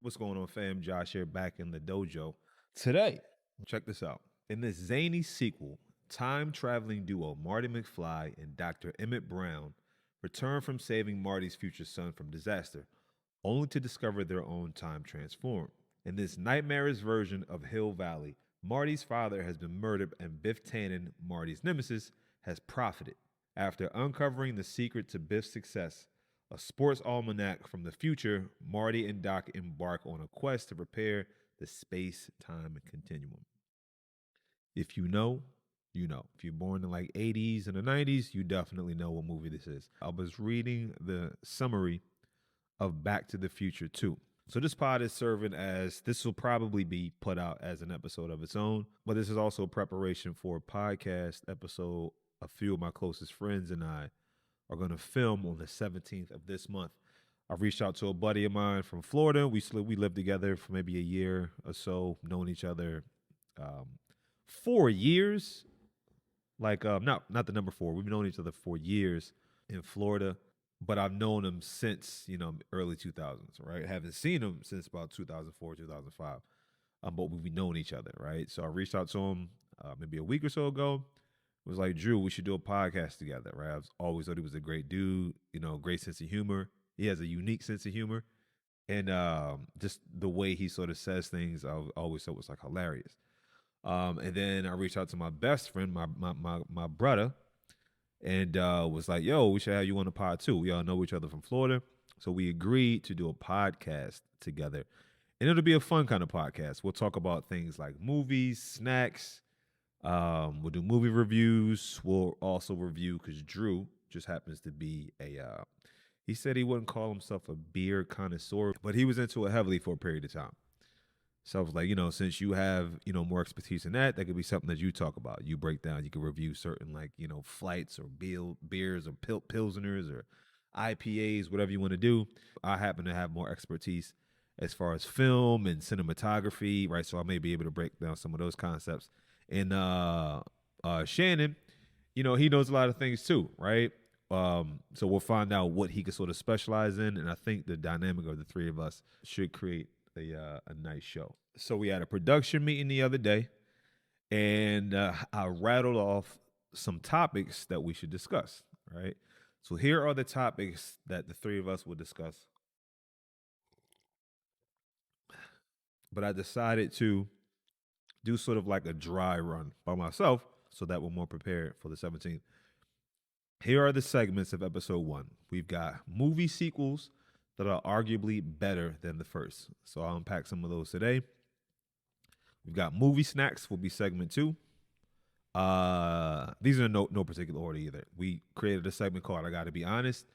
What's going on, fam? Josh here, back in the dojo. Today, check this out. In this zany sequel, time traveling duo Marty McFly and Dr. Emmett Brown return from saving Marty's future son from disaster, only to discover their own time transformed. In this nightmarish version of Hill Valley, Marty's father has been murdered, and Biff Tannen, Marty's nemesis, has profited. After uncovering the secret to Biff's success, a sports almanac from the future, Marty and Doc embark on a quest to repair the space time continuum. If you know, you know. If you're born in like 80s and the 90s, you definitely know what movie this is. I was reading the summary of Back to the Future 2. So this pod is serving as, this will probably be put out as an episode of its own, but this is also preparation for a podcast episode a few of my closest friends and I are going to film on the 17th of this month. I reached out to a buddy of mine from Florida. We lived together for maybe a year or so, known each other 4 years. Not the number 4. We've known each other for years in Florida, but I've known him since early 2000s, right? Haven't seen him since about 2004, 2005, but we've known each other, right? So I reached out to him maybe a week or so ago. Was like, Drew, we should do a podcast together, right? I've always thought he was a great dude, great sense of humor. He has a unique sense of humor. And just the way he sort of says things, I always thought was like hilarious. And then I reached out to my best friend, my brother, and was like, yo, we should have you on the pod too. We all know each other from Florida. So we agreed to do a podcast together. And it'll be a fun kind of podcast. We'll talk about things like movies, snacks. We'll do movie reviews. We'll also review, because Drew just happens to be he said he wouldn't call himself a beer connoisseur, but he was into it heavily for a period of time. So I was like, since you have, more expertise in that, that could be something that you talk about. You break down, you can review certain flights or beers or pilsners or IPAs, whatever you want to do. I happen to have more expertise as far as film and cinematography, right? So I may be able to break down some of those concepts. And Shannon, he knows a lot of things too, right? So we'll find out what he could sort of specialize in, and I think the dynamic of the three of us should create a nice show. So we had a production meeting the other day, and I rattled off some topics that we should discuss, right? So here are the topics that the three of us will discuss. But I decided to do sort of like a dry run by myself so that we're more prepared for the 17th. Here are the segments of episode 1. We've got movie sequels that are arguably better than the first. So I'll unpack some of those today. We've got movie snacks will be segment 2. These are no particular order either. We created a segment called I Gotta Be Honest.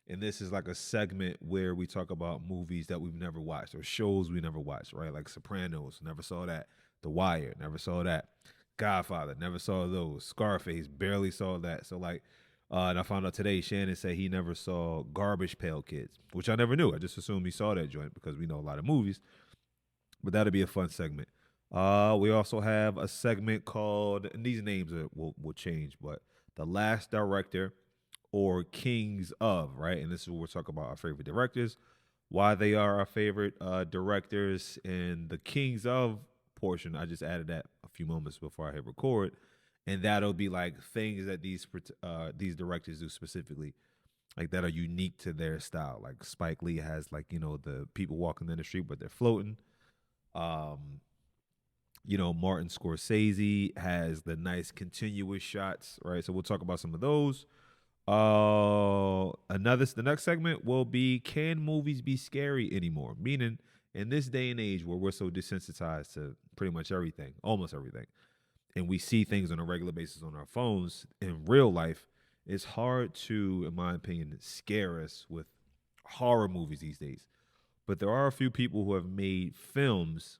And this is like a segment where we talk about movies that we've never watched or shows we never watched, right? Like Sopranos, never saw that. The Wire, never saw that. Godfather, never saw those. Scarface, barely saw that. So and I found out today, Shannon said he never saw Garbage Pail Kids, which I never knew. I just assumed he saw that joint because we know a lot of movies. But that'll be a fun segment. We also have a segment called, and these names will change, but The Last Director or Kings of, right? And this is where we'll talk about our favorite directors, why they are our favorite directors, and the Kings of portion. I just added that a few moments before I hit record, and that'll be like things that these directors do specifically, like that are unique to their style. Like Spike Lee has the people walking in the street but they're floating. Martin Scorsese has the nice continuous shots, right? So we'll talk about some of those. The next segment will be, can movies be scary anymore? Meaning, in this day and age where we're so desensitized to pretty much everything, almost everything, and we see things on a regular basis on our phones in real life, it's hard to, in my opinion, scare us with horror movies these days. But there are a few people who have made films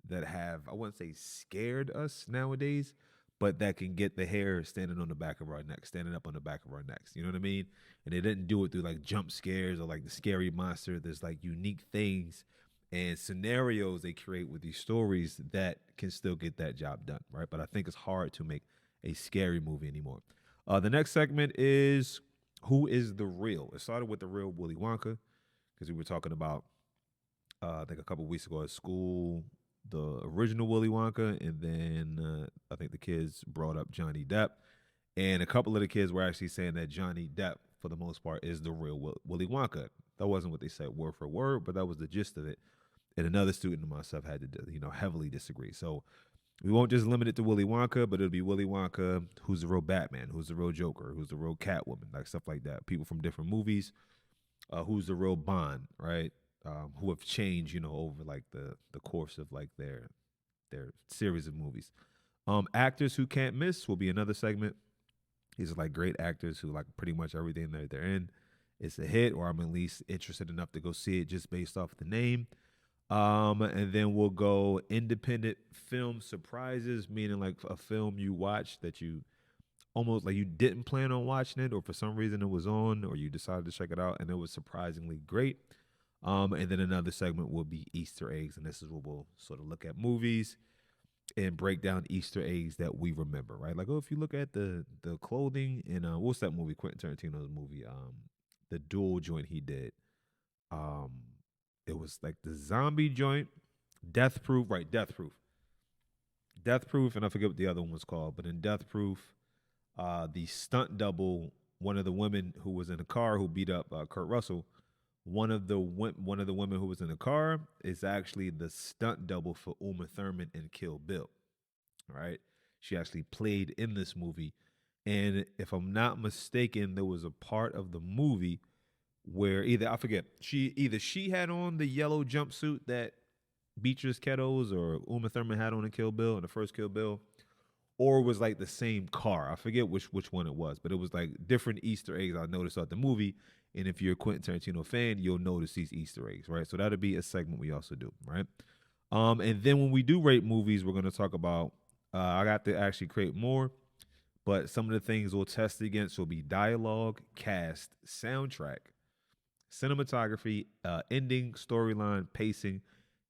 that have, I wouldn't say scared us nowadays, but that can get the hair standing on the back of our neck, standing up on the back of our necks. You know what I mean? And they didn't do it through like jump scares or like the scary monster. There's like unique things and scenarios they create with these stories that can still get that job done, right? But I think it's hard to make a scary movie anymore. The next segment is, who is the real? It started with the real Willy Wonka, because we were talking about I think a couple weeks ago at school, the original Willy Wonka, and then I think the kids brought up Johnny Depp, and a couple of the kids were actually saying that Johnny Depp, for the most part, is the real Willy Wonka. That wasn't what they said word for word, but that was the gist of it. And another student of myself had to, heavily disagree. So we won't just limit it to Willy Wonka, but it'll be Willy Wonka, who's the real Batman, who's the real Joker, who's the real Catwoman, like stuff like that. People from different movies, who's the real Bond, right? Who have changed, over like the course of like their series of movies. Actors who can't miss will be another segment. These are like great actors who like pretty much everything that they're in. It's a hit, or I'm at least interested enough to go see it just based off the name. And then we'll go independent film surprises, meaning like a film you watched that you almost like you didn't plan on watching it, or for some reason it was on, or you decided to check it out and it was surprisingly great. And then another segment will be Easter eggs, and this is where we'll sort of look at movies and break down Easter eggs that we remember, right? Like, oh, if you look at the clothing in what's that movie, Quentin Tarantino's movie, the dual joint he did. Um, it was like the zombie joint, Death Proof, right? Death Proof, and I forget what the other one was called, but in Death Proof, the stunt double, one of the women who was in the car who beat up Kurt Russell, one of the women who was in the car is actually the stunt double for Uma Thurman in Kill Bill. Right? She actually played in this movie, and if I'm not mistaken, there was a part of the movie where she had on the yellow jumpsuit that Beatrice Kettles or Uma Thurman had on in Kill Bill, in the first Kill Bill, or it was like the same car. I forget which one it was, but it was like different Easter eggs I noticed throughout the movie. And if you're a Quentin Tarantino fan, you'll notice these Easter eggs, right? So that'll be a segment we also do, right? And then when we do rate movies, we're going to talk about. I got to actually create more, but some of the things we'll test against will be dialogue, cast, soundtrack, cinematography, ending, storyline, pacing,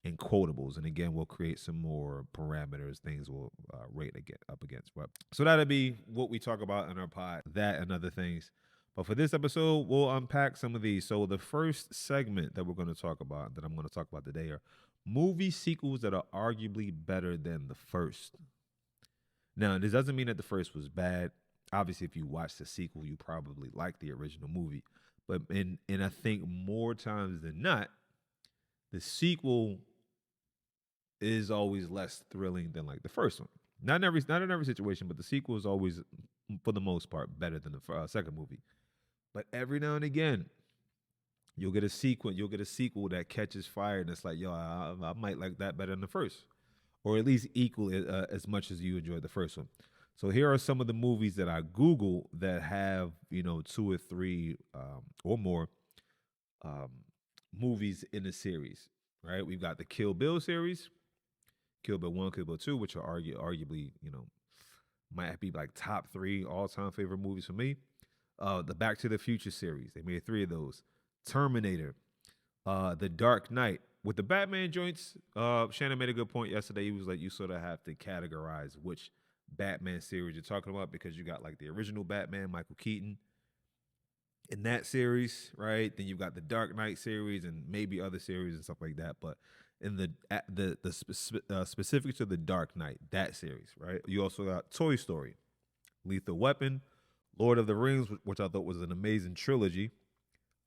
and quotables. And again, we'll create some more parameters, things we'll rate up against. But so that'll be what we talk about in our pod, that and other things. But for this episode, we'll unpack some of these. So the first segment that we're going to talk about, that I'm going to talk about today, are movie sequels that are arguably better than the first. Now, this doesn't mean that the first was bad. Obviously, if you watch the sequel, you probably like the original movie. But I think more times than not, the sequel is always less thrilling than like the first one. Not in every situation, but the sequel is always, for the most part, better than the second movie. But every now and again, you'll get a sequel that catches fire, and it's like, yo, I might like that better than the first, or at least equal as much as you enjoyed the first one. So here are some of the movies that I Google that have 2 or 3 or more movies in the series. Right? We've got the Kill Bill series, Kill Bill 1, Kill Bill 2, which are arguably might be like top 3 all-time favorite movies for me. The Back to the Future series, they made 3 of those. Terminator, The Dark Knight. With the Batman joints, Shannon made a good point yesterday. He was like, you sort of have to categorize which Batman series you're talking about, because you got like the original Batman, Michael Keaton, in that series, right? Then you've got the Dark Knight series and maybe other series and stuff like that. But in the specific to the Dark Knight, that series, right? You also got Toy Story, Lethal Weapon, Lord of the Rings, which I thought was an amazing trilogy.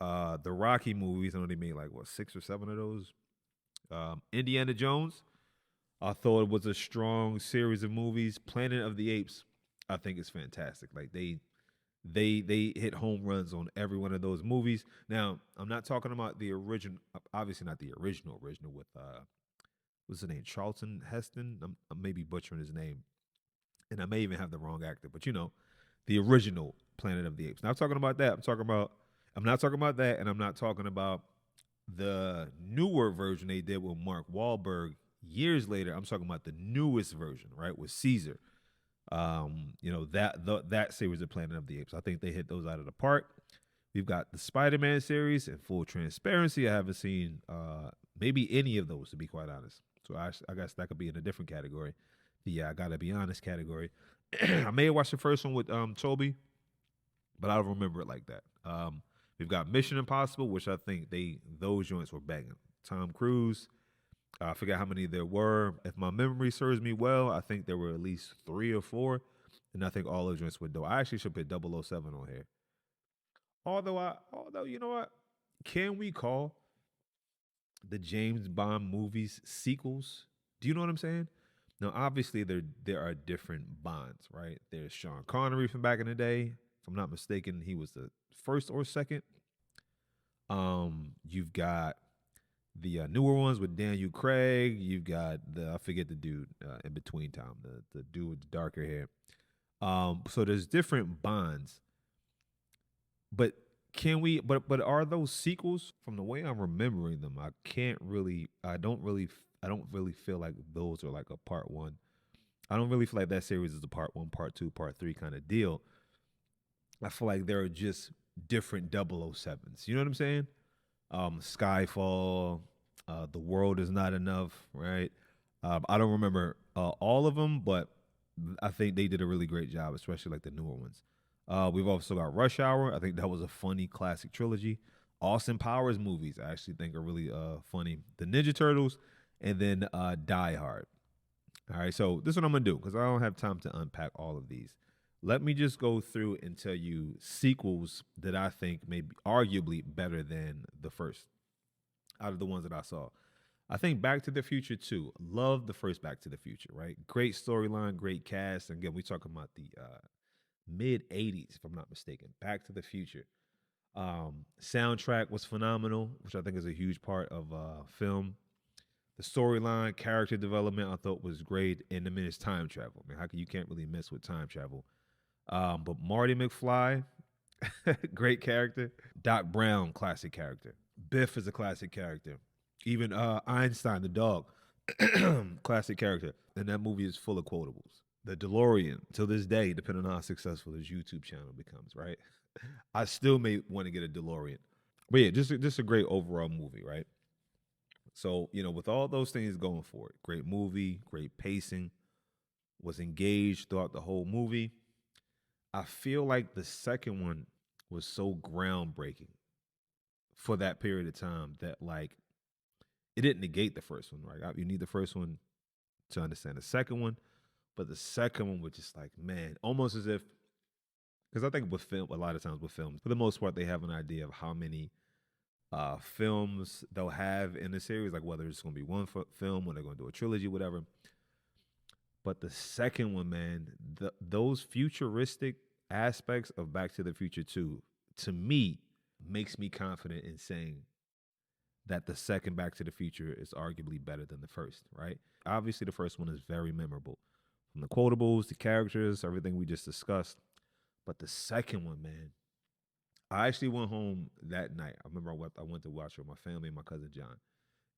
The Rocky movies, I know they made like 6 or 7 of those. Indiana Jones, I thought it was a strong series of movies. Planet of the Apes, I think is fantastic. Like they hit home runs on every one of those movies. Now, I'm not talking about the original, obviously not the original with what's his name, Charlton Heston. I may be butchering his name, and I may even have the wrong actor, but the original Planet of the Apes. Not talking about that. I'm not talking about that, and I'm not talking about the newer version they did with Mark Wahlberg years later. I'm talking about the newest version, right, with Caesar. That series of Planet of the Apes. I think they hit those out of the park. We've got the Spider-Man series. In full transparency, I haven't seen maybe any of those, to be quite honest. So I guess that could be in a different category. The I gotta be honest category. I may have watched the first one with Toby, but I don't remember it like that. We've got Mission Impossible, which I think those joints were banging. Tom Cruise, I forget how many there were. If my memory serves me well, I think there were at least 3 or 4, and I think all those joints were dope. I actually should put 007 on here. Although you know what, can we call the James Bond movies sequels? Do you know what I'm saying? Now, obviously, there are different Bonds, right? There's Sean Connery from back in the day. If I'm not mistaken, he was the first or second. You've got the newer ones with Daniel Craig. You've got I forget the dude in between time, the dude with the darker hair. So there's different Bonds, but can we? But are those sequels? From the way I'm remembering them, I can't really. I don't really feel like those are like a part one. I don't really feel like that series is a part one, part two, part three kind of deal. I feel like they're just different 007s. You know what I'm saying? Skyfall, The World Is Not Enough, right? I don't remember all of them, but I think they did a really great job, especially like the newer ones. We've also got Rush Hour. I think that was a funny classic trilogy. Austin Powers movies, I actually think are really funny. The Ninja Turtles, and then Die Hard. All right, so this is what I'm gonna do because I don't have time to unpack all of these. Let me just go through and tell you sequels that I think may be arguably better than the first out of the ones that I saw. I think Back to the Future 2. Love the first Back to the Future, right? Great storyline, great cast. And again, we talking about the mid 80s, if I'm not mistaken. Back to the Future. Soundtrack was phenomenal, which I think is a huge part of film. The storyline, character development, I thought was great. And I mean, it's time travel. I mean, you can't really mess with time travel. But Marty McFly, great character. Doc Brown, classic character. Biff is a classic character. Even Einstein, the dog, classic character. And that movie is full of quotables. The DeLorean, till this day, depending on how successful this YouTube channel becomes, right? I still may want to get a DeLorean. But yeah, just a great overall movie, right? So, with all those things going for it, great movie, great pacing, was engaged throughout the whole movie. I feel like the second one was so groundbreaking for that period of time that like it didn't negate the first one, right? You need the first one to understand the second one, but the second one was just like, man, almost as if because I think with film, a lot of times with films, for the most part, they have an idea of how many films they'll have in the series, like whether it's going to be one film or they're going to do a trilogy, whatever. But the second one, man, those futuristic aspects of Back to the Future 2, to me, makes me confident in saying that the second Back to the Future is arguably better than the first, right? Obviously, the first one is very memorable. From the quotables, the characters, everything we just discussed. But the second one, man, I actually went home that night. I remember I went to watch it with my family and my cousin John.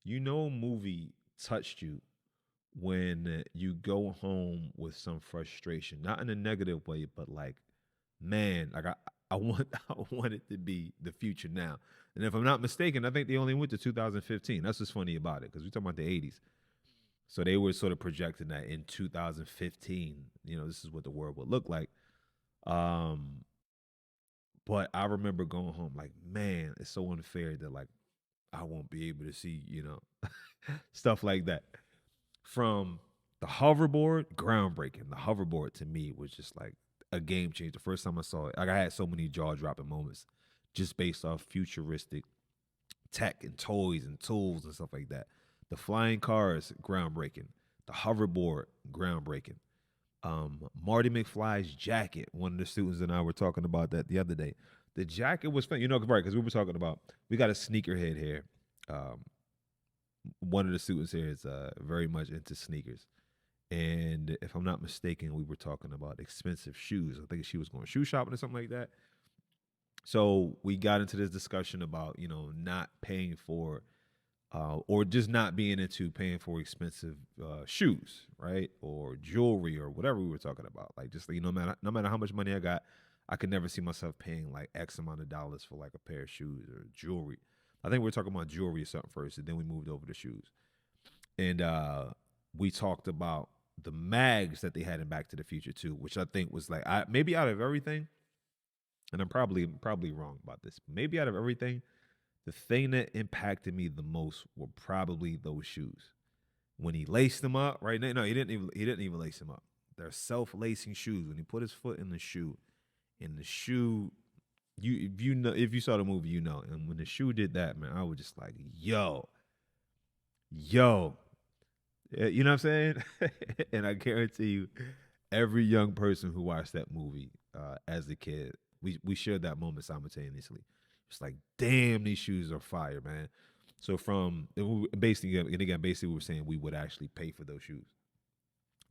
A movie touched you when you go home with some frustration, not in a negative way, but like, man, like I want I want it to be the future now. And if I'm not mistaken, I think they only went to 2015. That's what's funny about it because we're talking about the 80s. So they were sort of projecting that in 2015, this is what the world would look like. Um, but I remember going home like, man, it's so unfair that like I won't be able to see, stuff like that. From the hoverboard, groundbreaking. The hoverboard to me was just like a game changer. The first time I saw it, like I had so many jaw dropping moments just based off futuristic tech and toys and tools and stuff like that. The flying cars, groundbreaking. The hoverboard, groundbreaking. Marty McFly's jacket. One of the students and I were talking about that the other day. The jacket was fun, right? Because we were talking about we got a sneakerhead here. One of the students here is very much into sneakers, and if I'm not mistaken, we were talking about expensive shoes. I think she was going shoe shopping or something like that. So we got into this discussion about not paying for or just not being into paying for expensive shoes, right, or jewelry or whatever we were talking about. Like just no matter how much money I got, I could never see myself paying like X amount of dollars for like a pair of shoes or jewelry. I think we were talking about jewelry or something first, and then we moved over to shoes. And we talked about the mags that they had in Back to the Future too, which I think was like maybe out of everything, and I'm probably wrong about this. Maybe out of everything, the thing that impacted me the most were probably those shoes. When he laced them up, right? No, he didn't even lace them up. They're self-lacing shoes. When he put his foot in the shoe, if you saw the movie, you know. And when the shoe did that, man, I was just like, yo, you know what I'm saying? And I guarantee you, every young person who watched that movie as a kid, we shared that moment simultaneously. It's like, damn, these shoes are fire, man. So basically, and again, basically, we were saying we would actually pay for those shoes.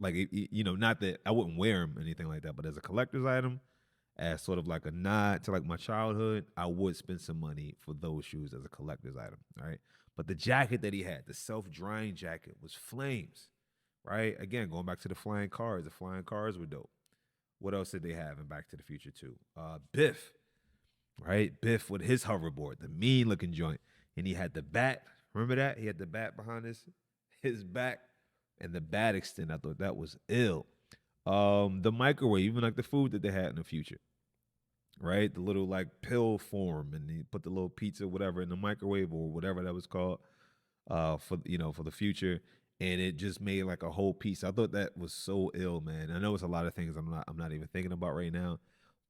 Like, not that I wouldn't wear them or anything like that, but as a collector's item, as sort of like a nod to like my childhood, I would spend some money for those shoes as a collector's item, right? But the jacket that he had, the self-drying jacket, was flames, right? Again, going back to the flying cars were dope. What else did they have in Back to the Future 2? Biff, right? Biff with his hoverboard, the mean looking joint. And he had the bat. Remember that? He had the bat behind his back and the bat extend. I thought that was ill. The microwave, even like the food that they had in the future, right? The little like pill form, and he put the little pizza, whatever, in the microwave or whatever that was called, for the future, and it just made like a whole piece. I thought that was so ill, man. I know it's a lot of things I'm not even thinking about right now,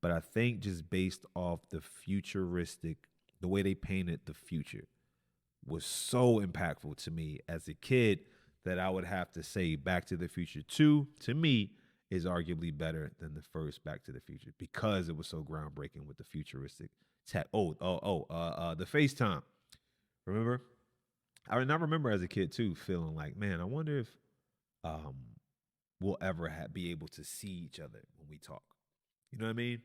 but I think just based off the futuristic, the way they painted the future was so impactful to me as a kid that I would have to say Back to the Future 2 to me is arguably better than the first Back to the Future because it was so groundbreaking with the futuristic tech. The FaceTime. Remember? I remember as a kid too feeling like, man, I wonder if um we'll ever be able to see each other when we talk. You know what I mean?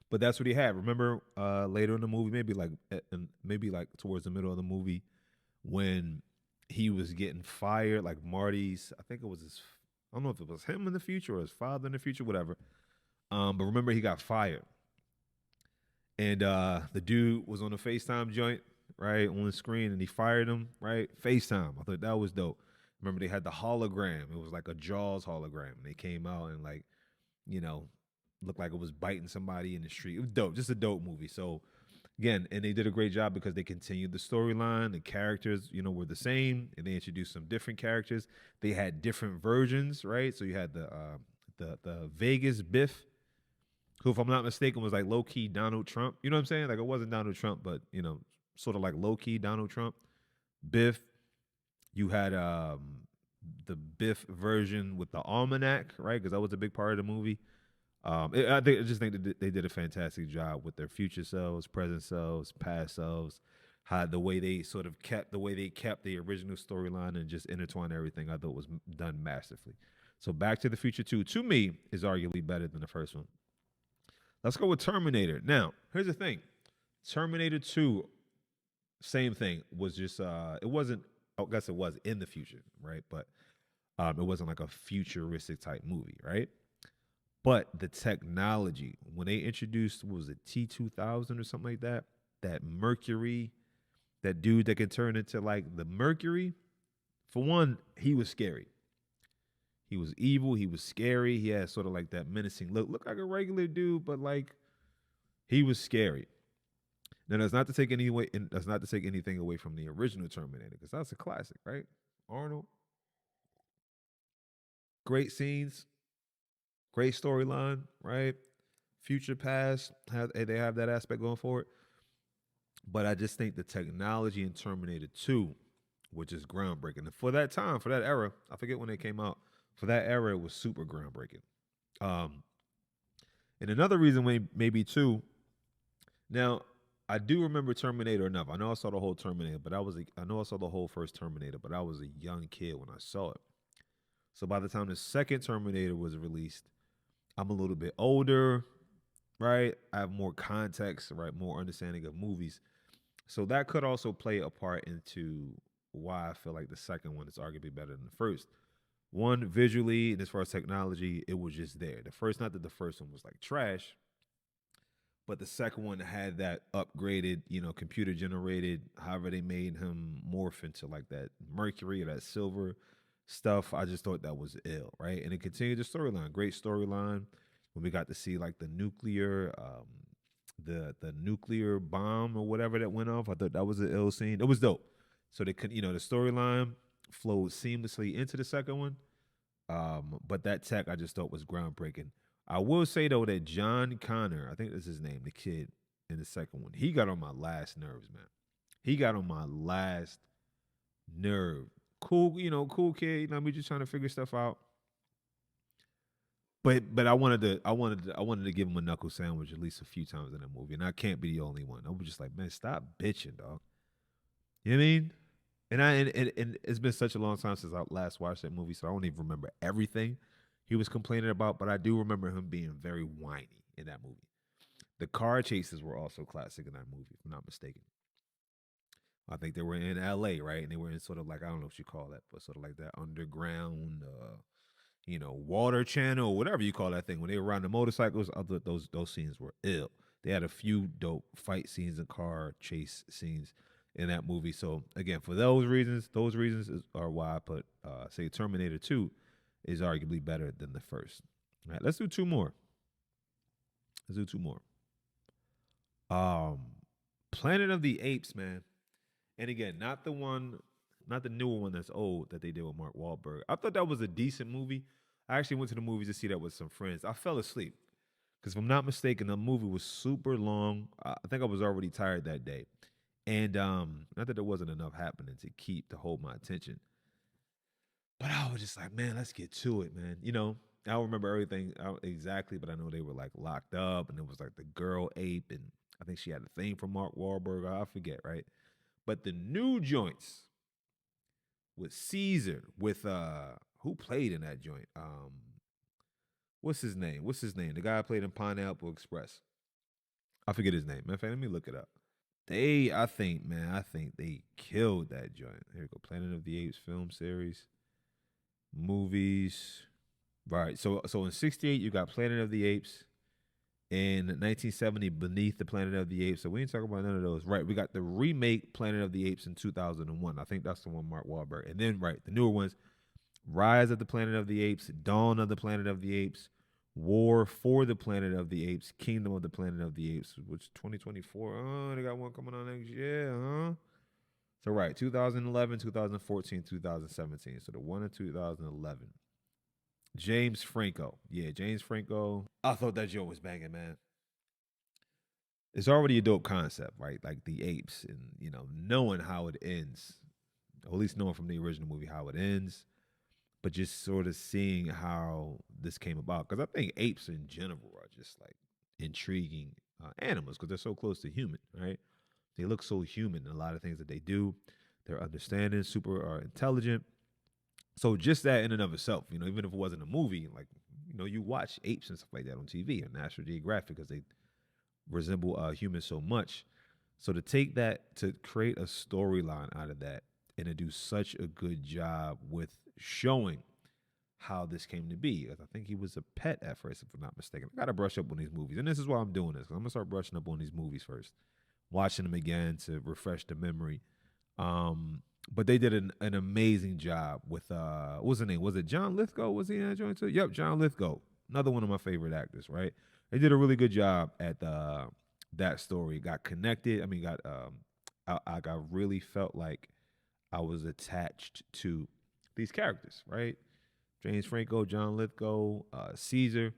But that's what he had. Remember later in the movie, maybe like towards the middle of the movie, when he was getting fired, like Marty's, I think it was I don't know if it was him in the future or his father in the future, whatever. But remember he got fired. And the dude was on the FaceTime joint, right, on the screen, and he fired him, right? FaceTime. I thought that was dope. Remember they had the hologram. It was like a Jaws hologram. They came out and like, you know, looked like it was biting somebody in the street. It was dope. Just a dope movie. So again, and they did a great job because they continued the storyline. The characters, were the same, and they introduced some different characters. They had different versions, right? So you had the Vegas Biff, who, if I'm not mistaken, was like low key Donald Trump. You know what I'm saying? Like it wasn't Donald Trump, but sort of like low key Donald Trump. Biff. You had the Biff version with the almanac, right? Because that was a big part of the movie. I just think that they did a fantastic job with their future selves, present selves, past selves, how the way they kept the original storyline and just intertwined everything. I thought was done masterfully. So Back to the Future 2, to me, is arguably better than the first one. Let's go with Terminator. Now, here's the thing. Terminator 2, same thing, was just it wasn't, I guess it was in the future, right? But it wasn't like a futuristic type movie, right? But the technology, when they introduced, what was it, T2000 or something like that, that Mercury, that dude that can turn into like the Mercury, for one, he was scary. He was evil. He was scary. He had sort of like that menacing look. Looked like a regular dude, but like he was scary. Now that's not to take anything away from the original Terminator, because that's a classic, right? Arnold, great scenes, great storyline, right? Future past, they have that aspect going forward. But I just think the technology in Terminator 2, which is groundbreaking. And for that time, for that era, I forget when they came out, for that era, it was super groundbreaking. Um, and another reason maybe too, now I do remember Terminator enough. I know I saw the whole Terminator, but I know I saw the whole first Terminator, but I was a young kid when I saw it. So by the time the second Terminator was released, I'm a little bit older, right? I have more context, right? More understanding of movies. So that could also play a part into why I feel like the second one is arguably better than the first. One, visually, and as far as technology, it was just there. Not that the first one was like trash, but the second one had that upgraded, computer generated, however they made him morph into like that mercury or that silver stuff. I just thought that was ill, right? And it continued the storyline. Great storyline when we got to see like the nuclear the nuclear bomb or whatever that went off. I thought that was an ill scene. It was dope. So they could, the storyline flowed seamlessly into the second one. But that tech I just thought was groundbreaking. I will say though that John Connor, I think that's his name, the kid in the second one, he got on my last nerves, man. He got on my last nerve. Cool, cool kid. We just trying to figure stuff out. But I wanted to give him a knuckle sandwich at least a few times in that movie, and I can't be the only one. I was just like, man, stop bitching, dog. You know what I mean? And it's been such a long time since I last watched that movie, so I don't even remember everything he was complaining about. But I do remember him being very whiny in that movie. The car chases were also classic in that movie, if I'm not mistaken. I think they were in L.A., right, and they were in sort of like, I don't know what you call that, but sort of like that underground, water channel, whatever you call that thing. When they were riding the motorcycles, other those scenes were ill. They had a few dope fight scenes and car chase scenes in that movie. So again, for those reasons are why I put say Terminator 2 is arguably better than the first. All right, let's do two more. Let's do two more. Um, Planet of the Apes, man. And again, not the newer one that's old that they did with Mark Wahlberg. I thought that was a decent movie. I actually went to the movies to see that with some friends. I fell asleep because, if I'm not mistaken, the movie was super long. I think I was already tired that day, and not that there wasn't enough happening to hold my attention. But I was just like, man, let's get to it, man. I don't remember everything exactly, but I know they were like locked up, and it was like the girl ape, and I think she had a thing for Mark Wahlberg. I forget, right? But the new joints with Caesar, with who played in that joint? What's his name? What's his name? The guy who played in Pineapple Express. I forget his name. Matter of fact, let me look it up. I think, man, I think they killed that joint. Here we go. Planet of the Apes film series, movies. Right. So in '68 you got Planet of the Apes. In 1970, Beneath the Planet of the Apes. So we ain't talking about none of those. Right. We got the remake Planet of the Apes in 2001. I think that's the one Mark Wahlberg. And then the newer ones, Rise of the Planet of the Apes, Dawn of the Planet of the Apes, War for the Planet of the Apes, Kingdom of the Planet of the Apes, which 2024. Oh, they got one coming on next year, huh? So 2011, 2014, 2017. So the one in 2011. James Franco. Yeah, James Franco. I thought that joke was banging, man. It's already a dope concept, right? Like the apes and, knowing how it ends, or at least knowing from the original movie how it ends, but just sort of seeing how this came about. Because I think apes in general are just like intriguing animals because they're so close to human, right? They look so human in a lot of things that they do. They're understanding, super intelligent. So just that in and of itself, even if it wasn't a movie, like, you watch apes and stuff like that on TV or National Geographic because they resemble humans so much. So to take that, to create a storyline out of that and to do such a good job with showing how this came to be. Because I think he was a pet at first, if I'm not mistaken. I got to brush up on these movies. And this is why I'm doing this. I'm going to start brushing up on these movies first, watching them again to refresh the memory. But they did an amazing job with what was the name? Was it John Lithgow? Was he in that joint too? Yep, John Lithgow. Another one of my favorite actors, right? They did a really good job at that story. Got connected. I mean, I got really felt like I was attached to these characters, right? James Franco, John Lithgow, Caesar,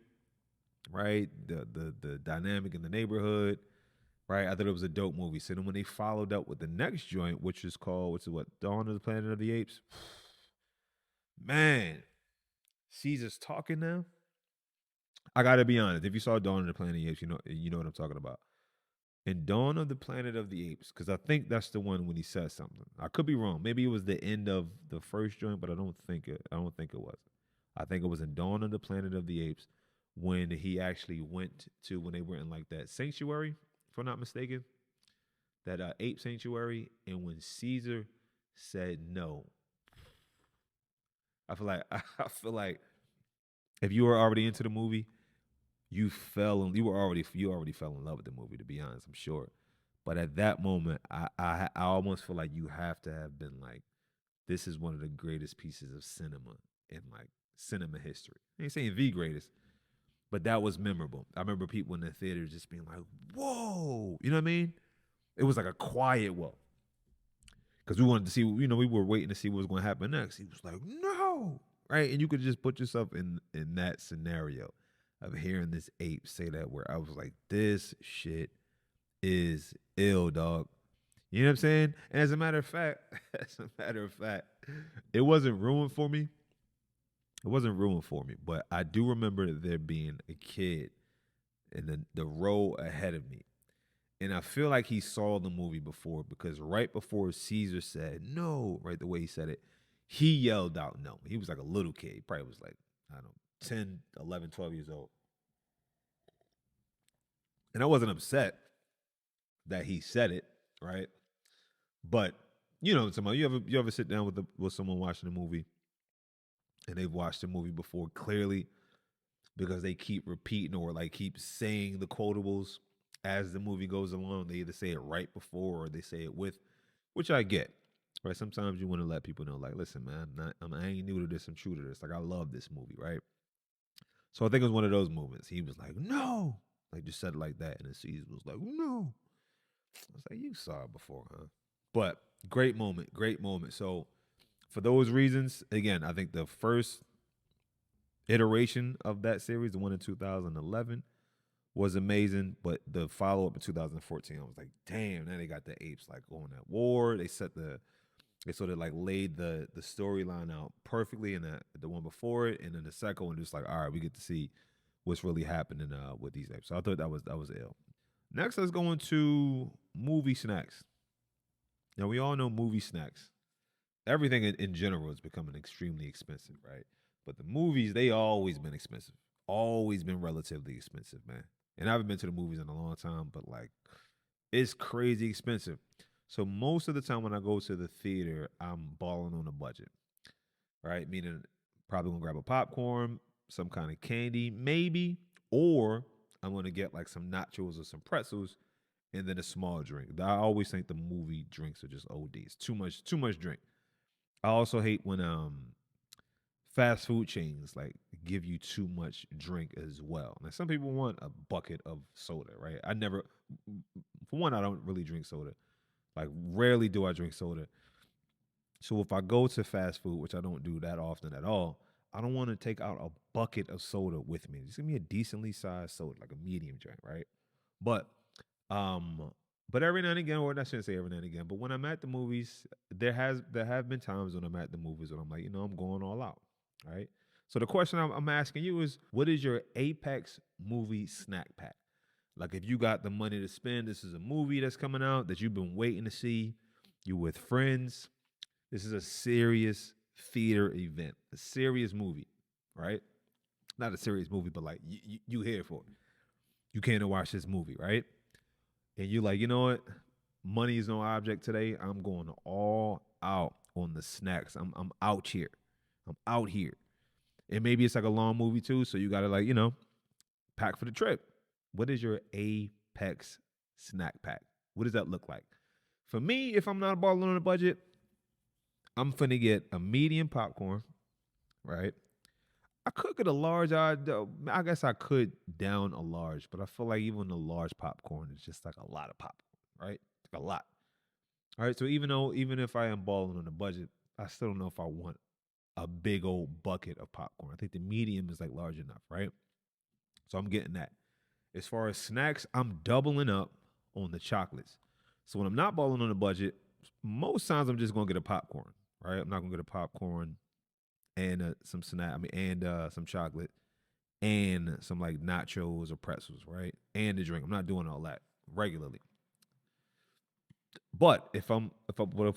right? The dynamic in the neighborhood, right? I thought it was a dope movie. So then when they followed up with the next joint, which is what, Dawn of the Planet of the Apes? Man, Caesar's talking now. I gotta be honest. If you saw Dawn of the Planet of the Apes, you know what I'm talking about. In Dawn of the Planet of the Apes, because I think that's the one when he says something. I could be wrong. Maybe it was the end of the first joint, but I don't think it. I don't think it was. I think it was in Dawn of the Planet of the Apes when he actually went to when they were in like that sanctuary, if I'm not mistaken, that ape sanctuary, and when Caesar said no, I feel like if you were already into the movie, you already fell in love with the movie. To be honest, I'm sure. But at that moment, I almost feel like you have to have been like, this is one of the greatest pieces of cinema in like cinema history. I ain't saying the greatest, But that was memorable. I remember people in the theater just being like, whoa. You know what I mean? It was like a quiet whoa. Because we wanted to see, we were waiting to see what was going to happen next. He was like, no. Right? And you could just put yourself in that scenario of hearing this ape say that, where I was like, this shit is ill, dog. You know what I'm saying? And as a matter of fact, it wasn't ruined for me. It wasn't ruined for me, but I do remember there being a kid in the row ahead of me. And I feel like he saw the movie before, because right before Caesar said no, right, the way he said it, he yelled out no. He was like a little kid. He probably was like, I don't know, 10, 11, 12 years old. And I wasn't upset that he said it, right? But you ever sit down with someone watching a movie and they've watched the movie before clearly, because they keep repeating or like keep saying the quotables as the movie goes along. They either say it right before or they say it with, which I get. Right? Sometimes you want to let people know, like, listen, man, I ain't new to this. I'm true to this. Like, I love this movie, right? So I think it was one of those moments. He was like, no, like just said it like that, and then Caesar was like, no. I was like, you saw it before, huh? But great moment, great moment. So for those reasons, again, I think the first iteration of that series, the one in 2011, was amazing. But the follow up in 2014, I was like, damn, now they got the apes like going at war. They sort of like laid the storyline out perfectly in the one before it, and then the second one just like, all right, we get to see what's really happening with these apes. So I thought that was ill. Next, let's go into movie snacks. Now we all know movie snacks. Everything in general is becoming extremely expensive, right? But the movies, they always been expensive. Always been relatively expensive, man. And I haven't been to the movies in a long time, but like it's crazy expensive. So most of the time when I go to the theater, I'm balling on a budget, right? Meaning probably gonna grab a popcorn, some kind of candy, maybe, or I'm gonna get like some nachos or some pretzels and then a small drink. I always think the movie drinks are just OD. It's too much drink. I also hate when fast food chains like give you too much drink as well. Now some people want a bucket of soda, right? I never, for one, I don't really drink soda. Like rarely do I drink soda. So if I go to fast food, which I don't do that often at all, I don't want to take out a bucket of soda with me. Just give me a decently sized soda, like a medium drink, right? But um but every now and again, or I shouldn't say every now and again, but when I'm at the movies, there have been times when I'm at the movies when I'm like, I'm going all out, right? So the question I'm asking you is, what is your Apex movie snack pack? Like if you got the money to spend, this is a movie that's coming out that you've been waiting to see, you with friends. This is a serious theater event, a serious movie, right? Not a serious movie, but like you here for it. You came to watch this movie, right? And you're like, you know what? Money is no object today. I'm going all out on the snacks. I'm out here. I'm out here. And maybe it's like a long movie too, so you gotta like, pack for the trip. What is your Apex snack pack? What does that look like? For me, if I'm not balling on a budget, I'm finna get a medium popcorn, right? I could get a large. I guess I could down a large, but I feel like even a large popcorn is just like a lot of popcorn, right? Like a lot. All right. So even if I am balling on a budget, I still don't know if I want a big old bucket of popcorn. I think the medium is like large enough, right? So I'm getting that. As far as snacks, I'm doubling up on the chocolates. So when I'm not balling on a budget, most times I'm just gonna get a popcorn, right? I'm not gonna get a popcorn and some snack. I mean, and some chocolate and some like nachos or pretzels, right? And the drink. I'm not doing all that regularly. But if we're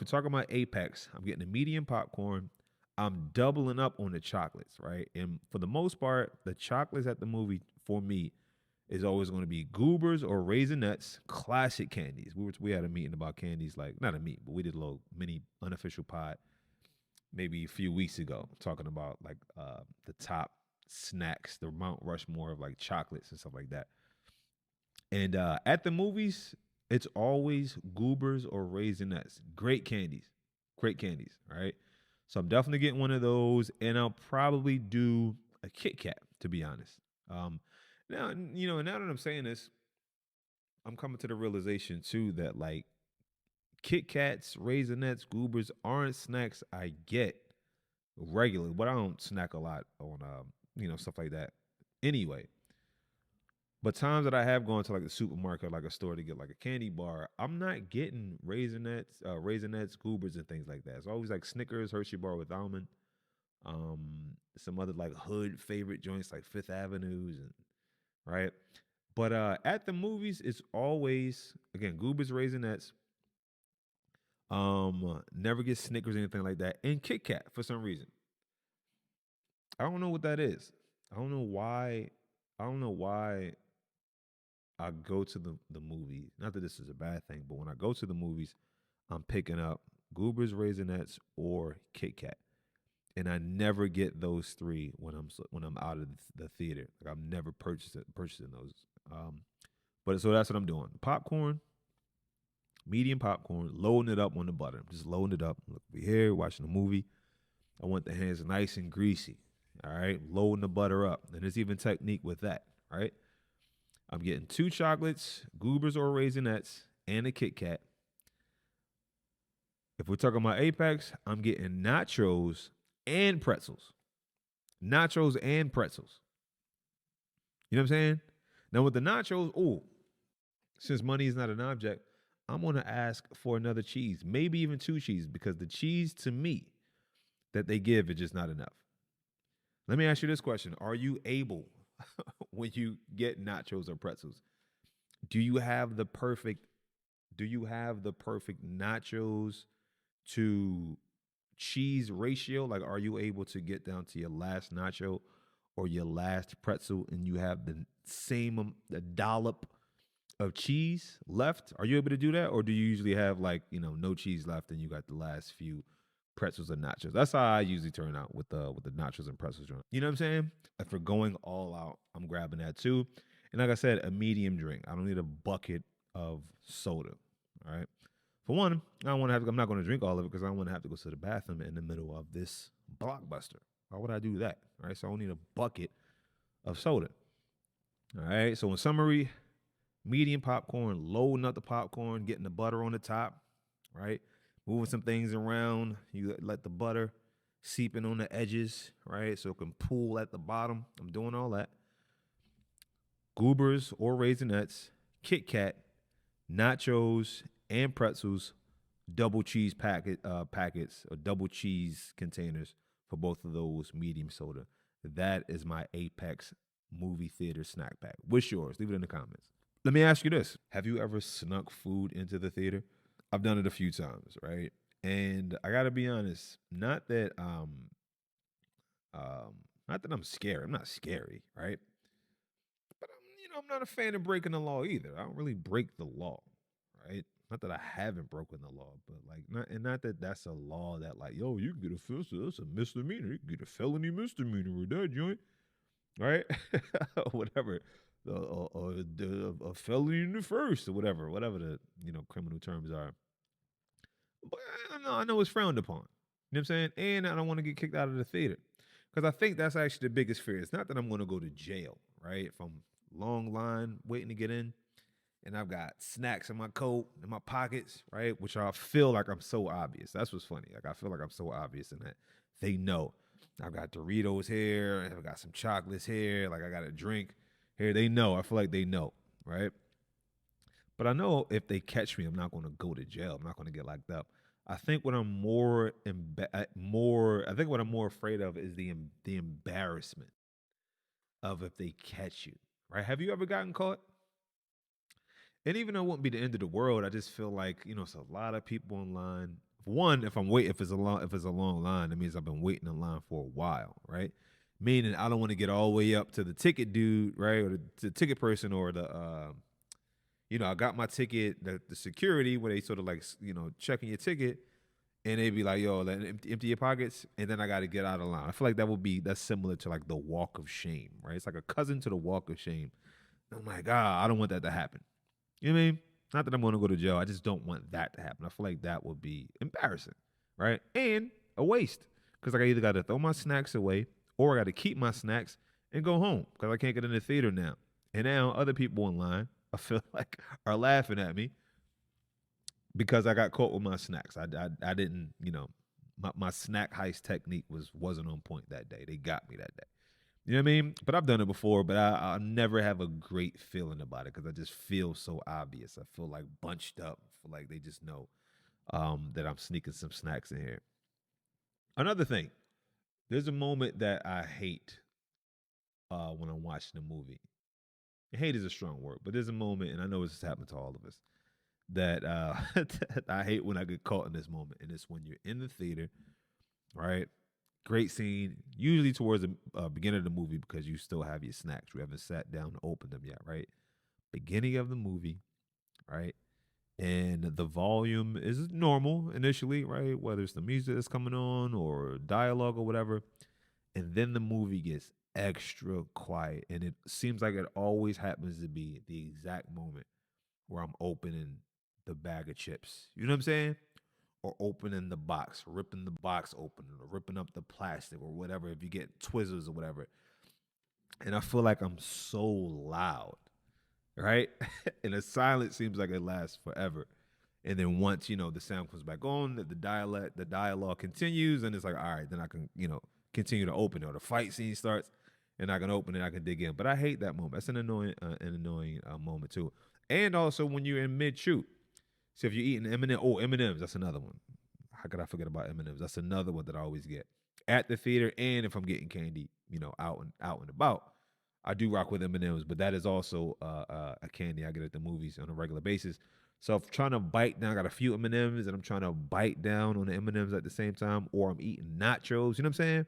talking about Apex, I'm getting a medium popcorn. I'm doubling up on the chocolates, right? And for the most part, the chocolates at the movie for me is always going to be Goobers or Raisinets, classic candies. We had a meeting about candies, like not a meet, but we did a little mini unofficial pod maybe a few weeks ago, talking about like the top snacks, the Mount Rushmore of like chocolates and stuff like that. And at the movies, it's always Goobers or Raisinets. Great candies. Right. So I'm definitely getting one of those, and I'll probably do a Kit Kat, to be honest. Um, Now, now that I'm saying this, I'm coming to the realization too that like Kit Kats, Raisinets, Goobers aren't snacks I get regularly, but I don't snack a lot on stuff like that anyway. But times that I have gone to like the supermarket, like a store to get like a candy bar, I'm not getting Raisinets, Goobers, and things like that. It's always like Snickers, Hershey bar with almond, some other like hood favorite joints like Fifth Avenues, and right. But at the movies, it's always again Goobers, Raisinets. Never get Snickers or anything like that, and Kit Kat for some reason. I don't know what that is. I don't know why. I don't know why I go to the movie. Not that this is a bad thing, but when I go to the movies, I'm picking up Goobers, Raisinets, or Kit Kat, and I never get those three when I'm out of the theater. Like I've never purchasing those. But so that's what I'm doing. Popcorn, medium popcorn, loading it up on the butter. I'm just loading it up. Look over here, watching the movie. I want the hands nice and greasy. All right, loading the butter up. And there's even technique with that. Right. I'm getting 2 chocolates, Goobers or Raisinets, and a Kit Kat. If we're talking about Apex, I'm getting nachos and pretzels. Nachos and pretzels. You know what I'm saying? Now with the nachos, since money is not an object, I'm going to ask for another cheese, maybe even 2 cheese, because the cheese to me that they give is just not enough. Let me ask you this question. Are you able, when you get nachos or pretzels, do you have the perfect nachos to cheese ratio? Like, are you able to get down to your last nacho or your last pretzel and you have the same the dollop of cheese left? Are you able to do that, or do you usually have like no cheese left and you got the last few pretzels and nachos? That's how I usually turn out with the nachos and pretzels joint. You know what I'm saying? If we're going all out, I'm grabbing that too. And like I said, a medium drink. I don't need a bucket of soda. All right. For one, I'm not going to drink all of it because I don't want to have to go to the bathroom in the middle of this blockbuster. Why would I do that? All right. So I don't need a bucket of soda. All right. So in summary, medium popcorn, loading up the popcorn, getting the butter on the top, right? Moving some things around. You let the butter seeping on the edges, right? So it can pool at the bottom. I'm doing all that. Goobers or Raisinets, Kit Kat, nachos, and pretzels, double cheese packets or double cheese containers for both of those medium soda. That is my Apex movie theater snack pack. What's yours? Leave it in the comments. Let me ask you this. Have you ever snuck food into the theater? I've done it a few times, right? And I gotta be honest, not that I'm scary. I'm not scary, right? But I'm not a fan of breaking the law either. I don't really break the law, right? Not that I haven't broken the law, but like not that that's a law that like, yo, you can get offensive. That's a misdemeanor. You can get a felony misdemeanor with that joint, right? Whatever. A felony in the first or whatever the criminal terms are. But I know it's frowned upon. You know what I'm saying? And I don't want to get kicked out of the theater. Because I think that's actually the biggest fear. It's not that I'm going to go to jail, right? If I'm long line waiting to get in and I've got snacks in my coat, in my pockets, right? Which I feel like I'm so obvious. That's what's funny. Like I feel like I'm so obvious in that they know. I've got Doritos here. I've got some chocolates here. Like I got a drink here. They know. I feel like they know, right? But I know if they catch me, I'm not going to go to jail. I'm not going to get locked up. I think what I'm more afraid of is the embarrassment of if they catch you, right? Have you ever gotten caught? And even though it wouldn't be the end of the world, I just feel like it's a lot of people in line. One, if it's a long line, that means I've been waiting in line for a while, right? Meaning I don't want to get all the way up to the ticket dude, right, or the ticket person, or the I got my ticket, the security where they sort of like checking your ticket, and they be like, yo, empty your pockets, and then I got to get out of line. I feel like that's similar to like the walk of shame, right? It's like a cousin to the walk of shame. And I'm like, I don't want that to happen. You know what I mean? Not that I'm going to go to jail. I just don't want that to happen. I feel like that would be embarrassing, right? And a waste, because like I either got to throw my snacks away or I got to keep my snacks and go home because I can't get in the theater now. And now other people online, I feel like, are laughing at me because I got caught with my snacks. I didn't, my snack heist technique wasn't on point that day. They got me that day. You know what I mean? But I've done it before, but I never have a great feeling about it because I just feel so obvious. I feel like bunched up. I feel like they just know that I'm sneaking some snacks in here. Another thing, there's a moment that I hate when I'm watching a movie. Hate is a strong word, but there's a moment, and I know this has happened to all of us, that that I hate when I get caught in this moment. And it's when you're in the theater, right? Great scene, usually towards the beginning of the movie because you still have your snacks. You haven't sat down to open them yet, right? Beginning of the movie, right? And the volume is normal initially, right? Whether it's the music that's coming on or dialogue or whatever. And then the movie gets extra quiet. And it seems like it always happens to be the exact moment where I'm opening the bag of chips. You know what I'm saying? Or opening the box, ripping the box open, or ripping up the plastic or whatever, if you get Twizzlers or whatever. And I feel like I'm so loud, right? And the silence seems like it lasts forever. And then once, the sound comes back on, the dialogue continues, and it's like, all right, then I can, continue to open it. Or the fight scene starts, and I can open it, I can dig in. But I hate that moment. That's an annoying moment too. And also when you're in mid shoot. So if you're eating M&Ms, that's another one. How could I forget about M&Ms? That's another one that I always get at the theater, and if I'm getting candy, out and about, I do rock with M&Ms. But that is also a candy I get at the movies on a regular basis. So if I'm trying to bite down, I got a few M&Ms, and I'm trying to bite down on the M&Ms at the same time, or I'm eating nachos. You know what I'm saying?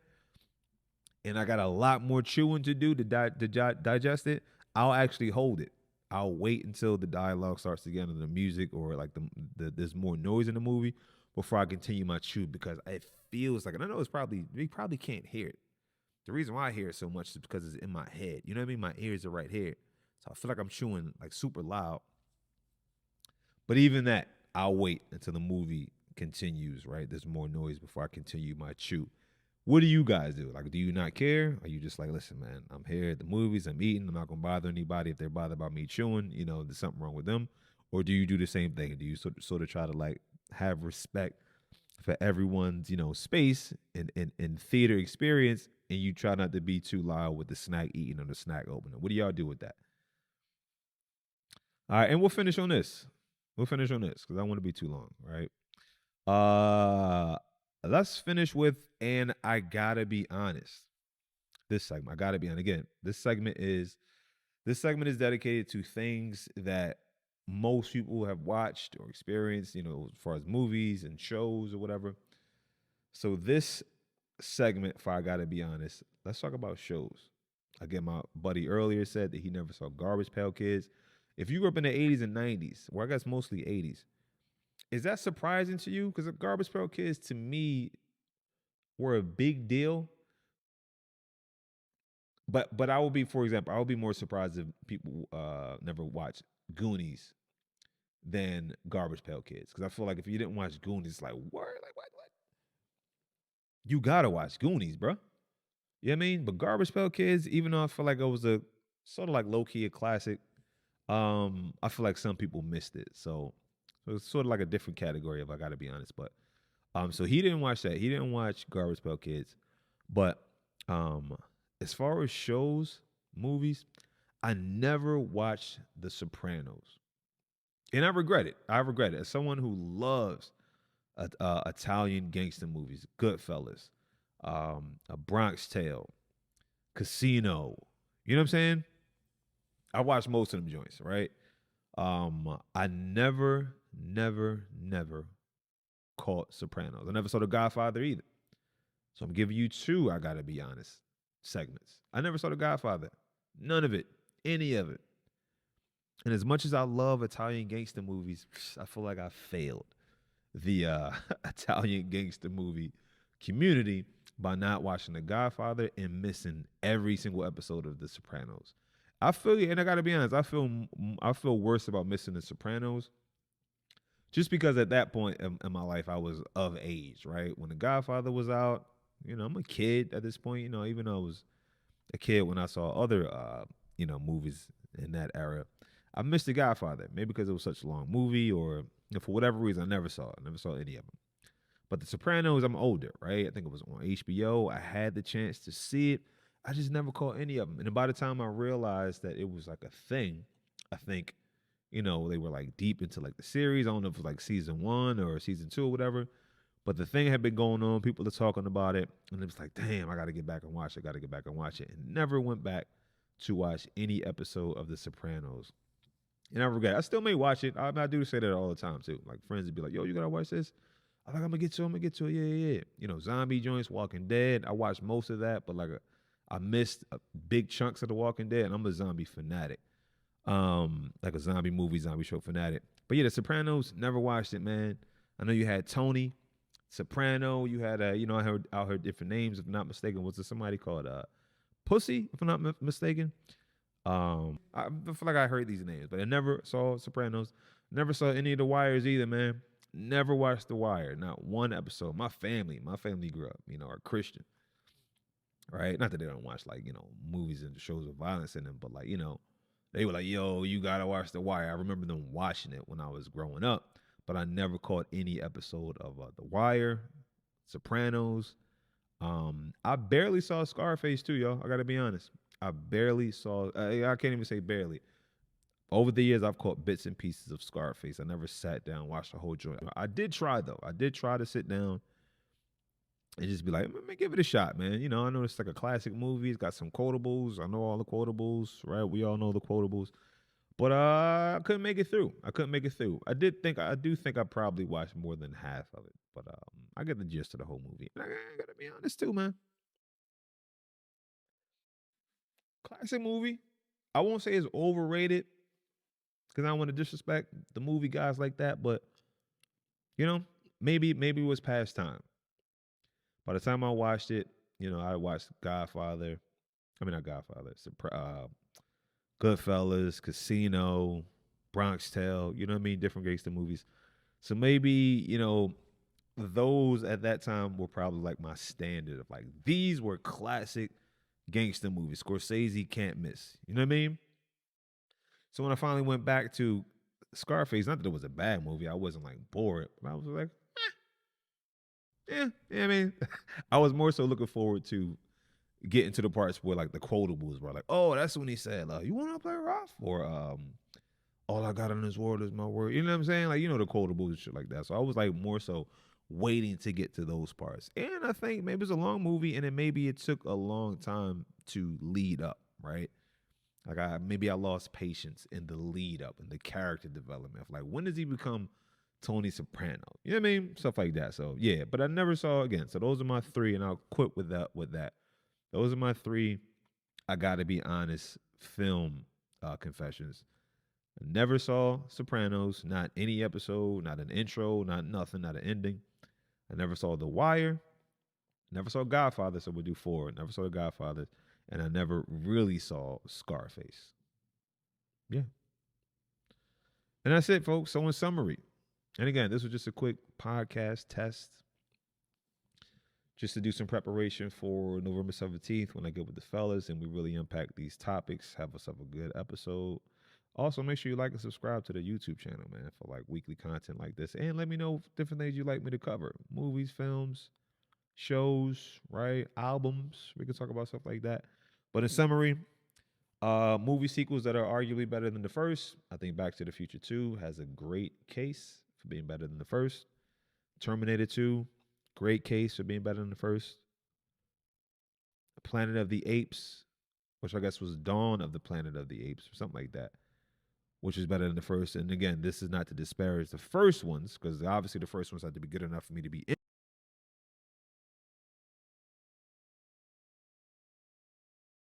And I got a lot more chewing to do to digest it. I'll actually hold it. I'll wait until the dialogue starts to get into the music, or like there's more noise in the movie before I continue my chew, because it feels like, and I know we probably can't hear it. The reason why I hear it so much is because it's in my head. You know what I mean? My ears are right here. So I feel like I'm chewing like super loud. But even that, I'll wait until the movie continues, right? There's more noise before I continue my chew. What do you guys do? Like, do you not care? Are you just like, listen, man, I'm here at the movies, I'm eating, I'm not gonna bother anybody if they're bothered about me chewing, there's something wrong with them? Or do you do the same thing? Do you sort of try to like have respect for everyone's, space and theater experience, and you try not to be too loud with the snack eating or the snack opening? What do y'all do with that? All right, and we'll finish on this. We'll finish on this because I don't want to be too long, right? Uh let's finish with, and I gotta be honest. This segment, I gotta be honest. Again, this segment is dedicated to things that most people have watched or experienced, as far as movies and shows or whatever. So this segment, for I gotta be honest, let's talk about shows. Again, my buddy earlier said that he never saw Garbage Pail Kids. If you grew up in the 80s and 90s, or I guess mostly 80s, is that surprising to you? Because the Garbage Pail Kids, to me, were a big deal. But I would be, for example, I would be more surprised if people never watched Goonies than Garbage Pail Kids. Because I feel like if you didn't watch Goonies, it's like, what? Like, what? You gotta watch Goonies, bro. You know what I mean? But Garbage Pail Kids, even though I feel like it was a sort of like low key a classic, I feel like some people missed it. So it's sort of like a different category, if I gotta be honest. But so he didn't watch that. He didn't watch Garbage Pail Kids. But um, as far as shows, movies, I never watched The Sopranos, and I regret it. I regret it. As someone who loves Italian gangster movies, Goodfellas, A Bronx Tale, Casino. You know what I'm saying? I watched most of them joints, right? I never caught Sopranos. I never saw The Godfather either. So I'm giving you two, I gotta be honest, segments. I never saw The Godfather. None of it. Any of it. And as much as I love Italian gangster movies, I feel like I failed the Italian gangster movie community by not watching The Godfather and missing every single episode of The Sopranos. I feel you, and I gotta be honest, I feel worse about missing The Sopranos, just because at that point in my life I was of age, right? When The Godfather was out, I'm a kid at this point, even though I was a kid when I saw other movies in that era. I missed The Godfather, maybe because it was such a long movie, or for whatever reason, I never saw it. I never saw any of them. But The Sopranos, I'm older, right? I think it was on HBO. I had the chance to see it. I just never caught any of them. And by the time I realized that it was like a thing, I think, they were like deep into like the series. I don't know if it was like season 1 or season 2 or whatever. But the thing had been going on. People are talking about it. And it was like, damn, I got to get back and watch it. And never went back to watch any episode of The Sopranos. And I regret it. I still may watch it. I do say that all the time too. Like friends would be like, yo, you got to watch this? I'm like, I'm going to get to it. Yeah. Zombie joints, Walking Dead. I watched most of that, but like I missed big chunks of The Walking Dead. And I'm a zombie fanatic. Like a zombie movie, zombie show fanatic. But yeah, The Sopranos, never watched it, man. I know you had Tony Soprano. You had, I heard different names. If I'm not mistaken, was there somebody called Pussy, if I'm not mistaken? I feel like I heard these names, but I never saw Sopranos. Never saw any of The Wires either, man. Never watched The Wire, not one episode. My family grew up, are Christian, right? Not that they don't watch like, movies and shows with violence in them, but like, they were like, yo, you gotta watch The Wire. I remember them watching it when I was growing up, but I never caught any episode of The Wire, Sopranos. I barely saw Scarface too, y'all. I gotta be honest. I barely saw, I can't even say barely. Over the years, I've caught bits and pieces of Scarface. I never sat down, watched the whole joint. I did try, though. I did try to sit down and just be like, let me give it a shot, man. I know it's like a classic movie. It's got some quotables. I know all the quotables, right? We all know the quotables. But I couldn't make it through. I do think I probably watched more than half of it. But I get the gist of the whole movie. And I gotta be honest, too, man. Classic movie. I won't say it's overrated because I don't want to disrespect the movie guys like that, but maybe it was past time. By the time I watched it, I watched Godfather. I mean, not Godfather. Goodfellas, Casino, Bronx Tale. You know what I mean? Different gangster movies. So maybe those at that time were probably like my standard of like these were classic gangster movies. Scorsese can't miss. You know what I mean? So when I finally went back to Scarface, not that it was a bad movie, I wasn't like bored, but I was like, I mean, I was more so looking forward to getting to the parts where like the quotables were like, oh, that's when he said, you want to play rough? Or all I got in this world is my word. You know what I'm saying? Like, the quotables and shit like that. So I was like more so waiting to get to those parts. And I think maybe it's a long movie and then maybe it took a long time to lead up, right? Like maybe I lost patience in the lead up and the character development. Like, when does he become Tony Soprano? You know what I mean? Stuff like that. So yeah, but I never saw again. So those are my 3, and I'll quit with that. Those are my 3, I gotta be honest, film confessions. I never saw Sopranos, not any episode, not an intro, not nothing, not an ending. I never saw The Wire. Never saw Godfather, so we'll do 4. Never saw The Godfather. And I never really saw Scarface. Yeah. And that's it, folks. So in summary, and again, this was just a quick podcast test just to do some preparation for November 17th when I get with the fellas and we really unpack these topics, have us a good episode. Also, make sure you like and subscribe to the YouTube channel, man, for like weekly content like this. And let me know different things you'd like me to cover. Movies, films, shows, right? Albums. We can talk about stuff like that. But in summary, movie sequels that are arguably better than the first. I think Back to the Future 2 has a great case for being better than the first. Terminator 2, great case for being better than the first. Planet of the Apes, which I guess was Dawn of the Planet of the Apes or something like that, which is better than the first. And again, this is not to disparage the first ones, because obviously the first ones had to be good enough for me to be in.